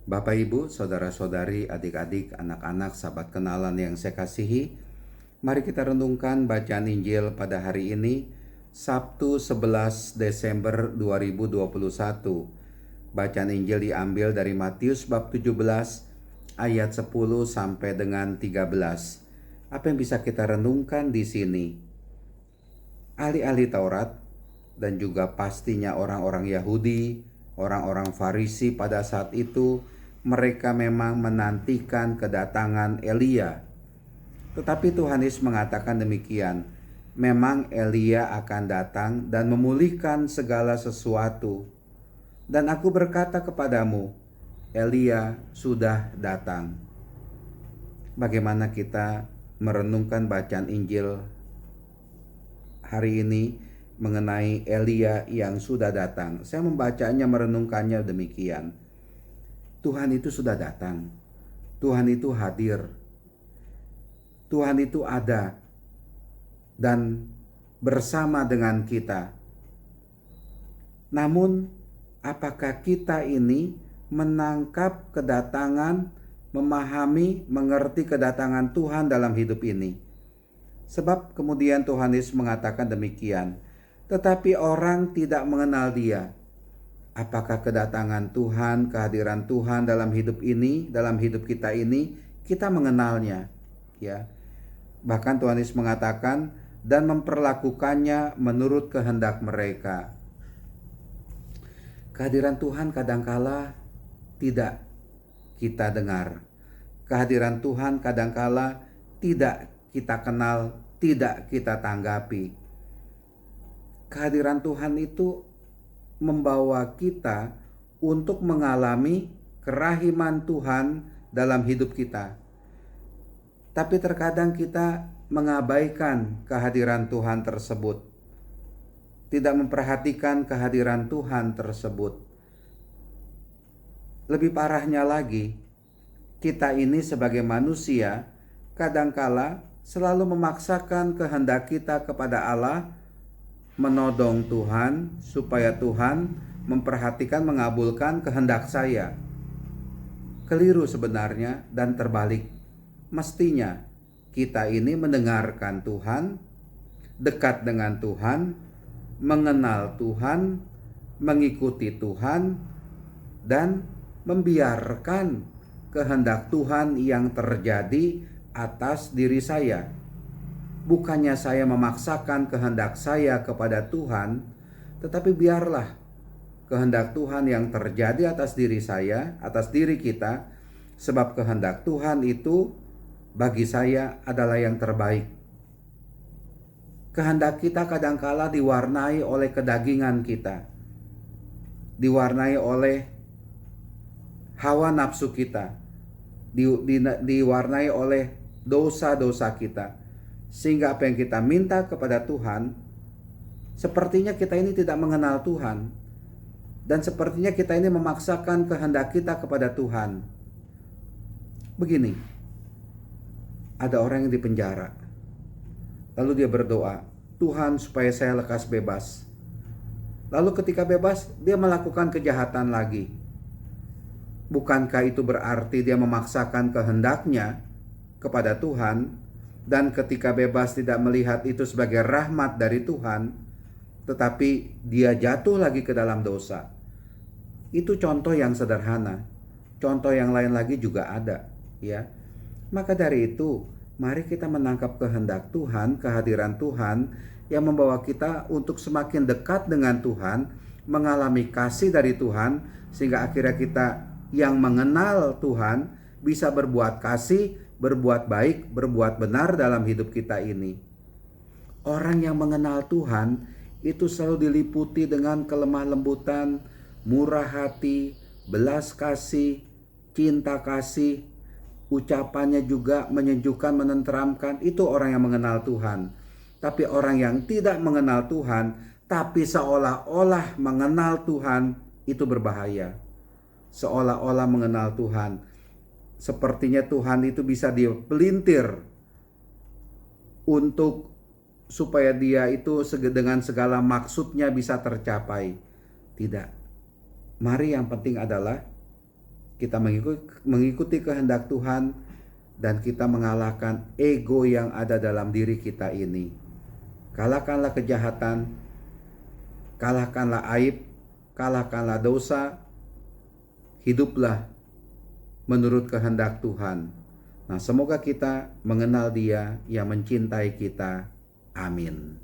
Bapak, Ibu, saudara-saudari, adik-adik, anak-anak, sahabat kenalan yang saya kasihi, mari kita renungkan bacaan Injil pada hari ini, Sabtu 11 Desember 2021. Bacaan Injil diambil dari Matius bab 17 ayat 10 sampai dengan 13. Apa yang bisa kita renungkan di sini? Ahli-ahli Taurat dan juga pastinya orang-orang Yahudi, orang-orang Farisi pada saat itu, mereka memang menantikan kedatangan Elia. Tetapi Tuhan Yesus mengatakan demikian, memang Elia akan datang dan memulihkan segala sesuatu. Dan aku berkata kepadamu, Elia sudah datang. Bagaimana kita merenungkan bacaan Injil hari ini mengenai Elia yang sudah datang? Saya membacanya, merenungkannya demikian. Tuhan itu sudah datang. Tuhan itu hadir. Tuhan itu ada dan bersama dengan kita. Namun, apakah kita ini menangkap kedatangan, memahami, mengerti kedatangan Tuhan dalam hidup ini? Sebab kemudian Tuhan Yesus mengatakan demikian, tetapi orang tidak mengenal Dia. Apakah kedatangan Tuhan, kehadiran Tuhan dalam hidup ini, dalam hidup kita ini, kita mengenalnya, ya. Bahkan Tuhan Yesus mengatakan dan memperlakukannya menurut kehendak mereka. Kehadiran Tuhan kadangkala tidak kita dengar. Kehadiran Tuhan kadangkala tidak kita kenal, tidak kita tanggapi. Kehadiran Tuhan itu membawa kita untuk mengalami kerahiman Tuhan dalam hidup kita. Tapi terkadang kita mengabaikan kehadiran Tuhan tersebut, tidak memperhatikan kehadiran Tuhan tersebut. Lebih parahnya lagi, kita ini sebagai manusia kadangkala selalu memaksakan kehendak kita kepada Allah, menodong Tuhan supaya Tuhan memperhatikan, mengabulkan kehendak saya. Keliru sebenarnya dan terbalik. Mestinya kita ini mendengarkan Tuhan, dekat dengan Tuhan, mengenal Tuhan, mengikuti Tuhan, dan membiarkan kehendak Tuhan yang terjadi atas diri saya. Bukannya saya memaksakan kehendak saya kepada Tuhan, tetapi biarlah kehendak Tuhan yang terjadi atas diri saya, atas diri kita, sebab kehendak Tuhan itu bagi saya adalah yang terbaik. Kehendak kita kadangkala diwarnai oleh kedagingan kita, diwarnai oleh hawa nafsu kita, diwarnai oleh dosa-dosa kita. Sehingga apa yang kita minta kepada Tuhan, sepertinya kita ini tidak mengenal Tuhan. Dan sepertinya kita ini memaksakan kehendak kita kepada Tuhan. Begini, ada orang yang dipenjara. Lalu dia berdoa, Tuhan supaya saya lekas bebas. Lalu ketika bebas, dia melakukan kejahatan lagi. Bukankah itu berarti dia memaksakan kehendaknya kepada Tuhan? Dan ketika bebas tidak melihat itu sebagai rahmat dari Tuhan, tetapi dia jatuh lagi ke dalam dosa. Itu contoh yang sederhana. Contoh yang lain lagi juga ada, ya. Maka dari itu, mari kita menangkap kehendak Tuhan, kehadiran Tuhan yang membawa kita untuk semakin dekat dengan Tuhan, mengalami kasih dari Tuhan, sehingga akhirnya kita yang mengenal Tuhan bisa berbuat kasih, berbuat baik, berbuat benar dalam hidup kita ini. Orang yang mengenal Tuhan itu selalu diliputi dengan kelemah lembutan, murah hati, belas kasih, cinta kasih. Ucapannya juga menyejukkan, menenteramkan. Itu orang yang mengenal Tuhan. Tapi orang yang tidak mengenal Tuhan, tapi seolah-olah mengenal Tuhan, itu berbahaya. Seolah-olah mengenal Tuhan, sepertinya Tuhan itu bisa dipelintir untuk supaya dia itu dengan segala maksudnya bisa tercapai. Tidak. Mari yang penting adalah kita mengikuti kehendak Tuhan, dan kita mengalahkan ego yang ada dalam diri kita ini. Kalahkanlah kejahatan, kalahkanlah aib, kalahkanlah dosa, hiduplah menurut kehendak Tuhan. Nah, semoga kita mengenal Dia yang mencintai kita. Amin.